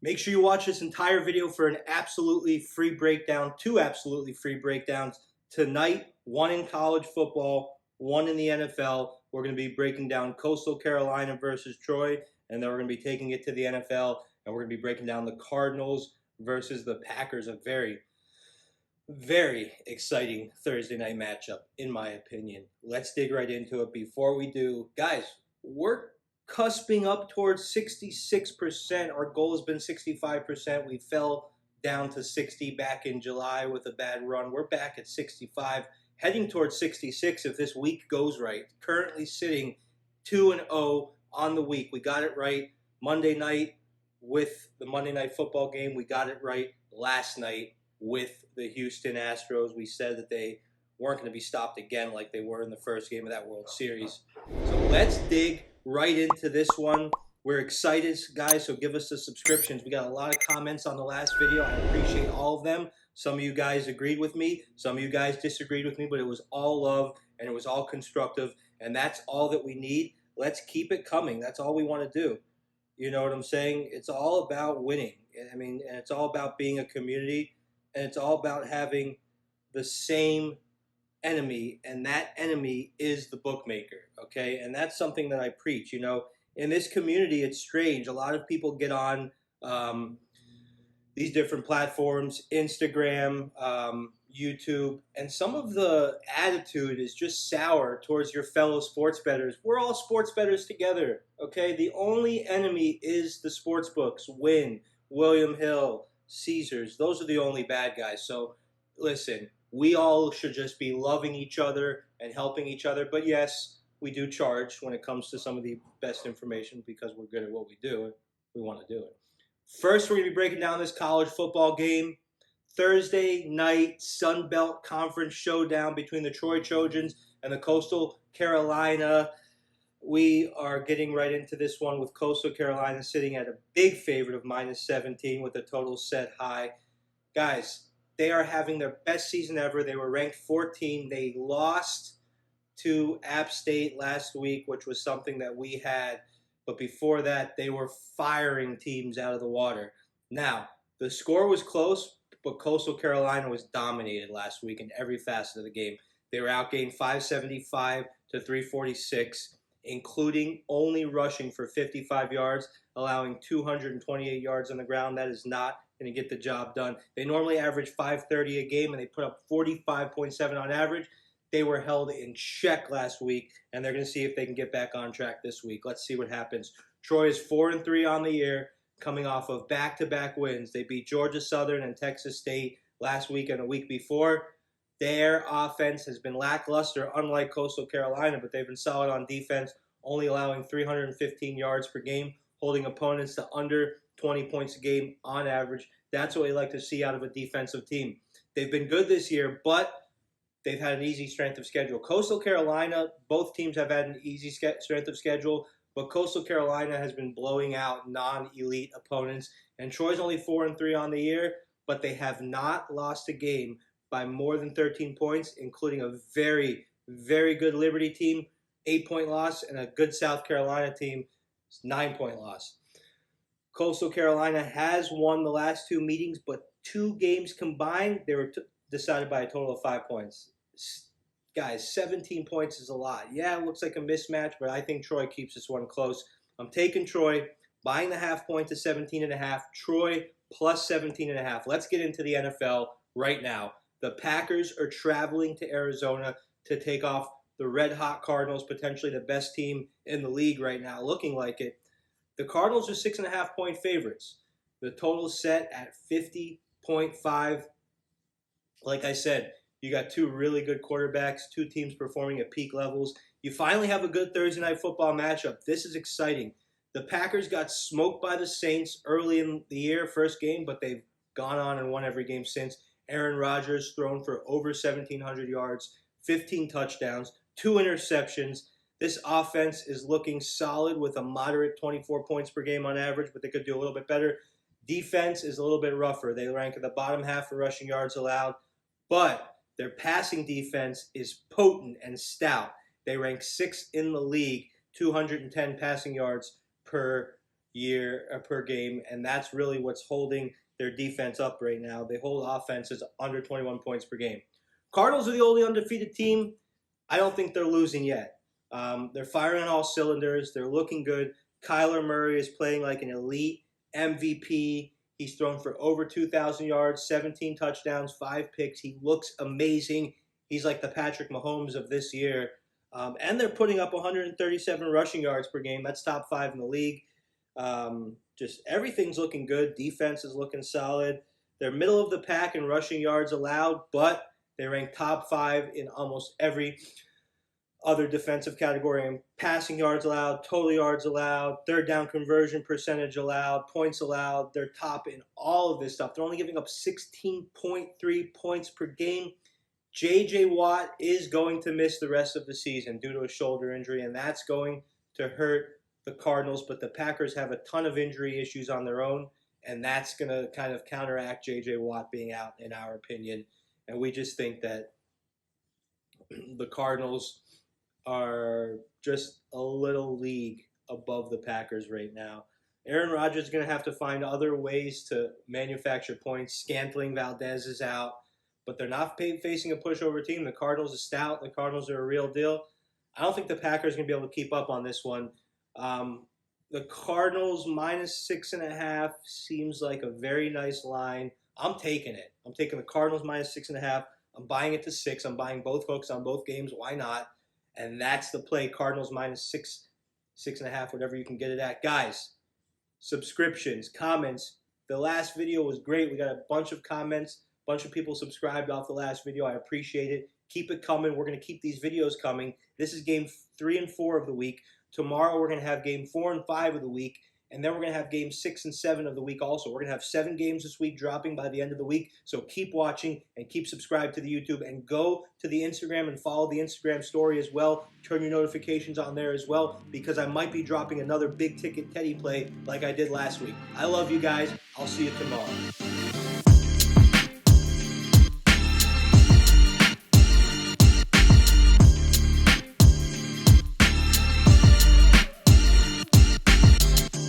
Make sure you watch this entire video for an absolutely free breakdown, two absolutely free breakdowns. Tonight, one in college football, one in the NFL. We're going to be breaking down Coastal Carolina versus Troy, and then we're going to be taking it to the NFL, and we're going to be breaking down the Cardinals versus the Packers, a very, very exciting Thursday night matchup, in my opinion. Let's dig right into it. Before we do, guys, we're cusping up towards 66%. Our goal has been 65%. We fell down to 60 back in July with a bad run. We're back at 65, heading towards 66 if this week goes right. Currently sitting 2-0 on the week. We got it right Monday night with the Monday Night Football game. We got it right last night with the Houston Astros. We said that they weren't going to be stopped again like they were in the first game of that World Series. So let's dig right into this one. We're excited, guys, so give us the subscriptions. We got a lot of comments on the last video. I appreciate all of them. Some of you guys agreed with me. Some of you guys disagreed with me, but it was all love and it was all constructive, and that's all that we need. Let's keep it coming. That's all we want to do. You know what I'm saying? It's all about winning. I mean, and it's all about being a community, and it's all about having the same enemy, and that enemy is the bookmaker, okay? And that's something that I preach. You know, in this community, it's strange. A lot of people get on these different platforms, Instagram, YouTube, and some of the attitude is just sour towards your fellow sports bettors. We're all sports bettors together, okay? The only enemy is the sports books. Wynn, William Hill, Caesars. Those are the only bad guys. So listen, we all should just be loving each other and helping each other. But yes, we do charge when it comes to some of the best information because we're good at what we do and we want to do it. First, we're going to be breaking down this college football game. Thursday night Sun Belt Conference showdown between the Troy Trojans and the Coastal Carolina. We are getting right into this one with Coastal Carolina sitting at a big favorite of -17 with a total set high. Guys, they are having their best season ever. They were ranked 14. They lost to App State last week, which was something that we had. But before that, they were firing teams out of the water. Now, the score was close, but Coastal Carolina was dominated last week in every facet of the game. They were outgained 575 to 346, including only rushing for 55 yards, allowing 228 yards on the ground. That is not going to get the job done. They normally average 530 a game, and they put up 45.7 on average. They were held in check last week, and they're going to see if they can get back on track this week. Let's see what happens. Troy is 4-3 on the year, coming off of back-to-back wins. They beat Georgia Southern and Texas State last week and a week before. Their offense has been lackluster, unlike Coastal Carolina, but they've been solid on defense, only allowing 315 yards per game, holding opponents to under 20 points a game on average. That's what we like to see out of a defensive team. They've been good this year, but they've had an easy strength of schedule. Coastal Carolina, both teams have had an easy strength of schedule, but Coastal Carolina has been blowing out non-elite opponents. And Troy's only 4-3 on the year, but they have not lost a game by more than 13 points, including a very, very good Liberty team, 8-point loss, and a good South Carolina team, 9-point loss. Coastal Carolina has won the last two meetings, but 2 games combined, they were decided by a total of 5 points. Guys, 17 points is a lot. Yeah, it looks like a mismatch, but I think Troy keeps this one close. I'm taking Troy, buying the half point to 17.5. Troy plus 17.5. Let's get into the NFL right now. The Packers are traveling to Arizona to take off the red-hot Cardinals, potentially the best team in the league right now, looking like it. The Cardinals are 6.5-point favorites. The total is set at 50.5. Like I said, you got 2 really good quarterbacks, 2 teams performing at peak levels. You finally have a good Thursday night football matchup. This is exciting. The Packers got smoked by the Saints early in the year, first game, but they've gone on and won every game since. Aaron Rodgers thrown for over 1,700 yards, 15 touchdowns, 2 interceptions. This offense is looking solid with a moderate 24 points per game on average, but they could do a little bit better. Defense is a little bit rougher. They rank in the bottom half for rushing yards allowed, but their passing defense is potent and stout. They rank 6th in the league, 210 passing yards per per game, and that's really what's holding their defense up right now. They hold offenses under 21 points per game. Cardinals are the only undefeated team. I don't think they're losing yet. They're firing on all cylinders. They're looking good. Kyler Murray is playing like an elite MVP. He's thrown for over 2,000 yards, 17 touchdowns, 5 picks. He looks amazing. He's like the Patrick Mahomes of this year. And they're putting up 137 rushing yards per game. That's top 5 in the league. Just everything's looking good. Defense is looking solid. They're middle of the pack in rushing yards allowed, but they rank top 5 in almost every other defensive category. In passing yards allowed, total yards allowed, third down conversion percentage allowed, points allowed. They're top in all of this stuff. They're only giving up 16.3 points per game. J.J. Watt is going to miss the rest of the season due to a shoulder injury, and that's going to hurt the Cardinals. But the Packers have a ton of injury issues on their own, and that's going to kind of counteract J.J. Watt being out, in our opinion. And we just think that the Cardinals are just a little league above the Packers right now. Aaron Rodgers is going to have to find other ways to manufacture points. Scantling, Valdez is out, but they're not facing a pushover team. The Cardinals are stout. The Cardinals are a real deal. I don't think the Packers are going to be able to keep up on this one. The Cardinals minus 6.5 seems like a very nice line. I'm taking it. I'm taking the Cardinals minus 6.5. I'm buying it to 6. I'm buying both hooks on both games. Why not? And that's the play. Cardinals minus 6, 6.5, whatever you can get it at. Guys, subscriptions, comments. The last video was great. We got a bunch of comments. A bunch of people subscribed off the last video. I appreciate it. Keep it coming. We're going to keep these videos coming. This is game 3 and 4 of the week. Tomorrow we're going to have game 4 and 5 of the week. And then we're going to have game 6 and 7 of the week also. We're going to have 7 games this week dropping by the end of the week. So keep watching and keep subscribed to the YouTube. And go to the Instagram and follow the Instagram story as well. Turn your notifications on there as well, because I might be dropping another big ticket Teddy play like I did last week. I love you guys. I'll see you tomorrow.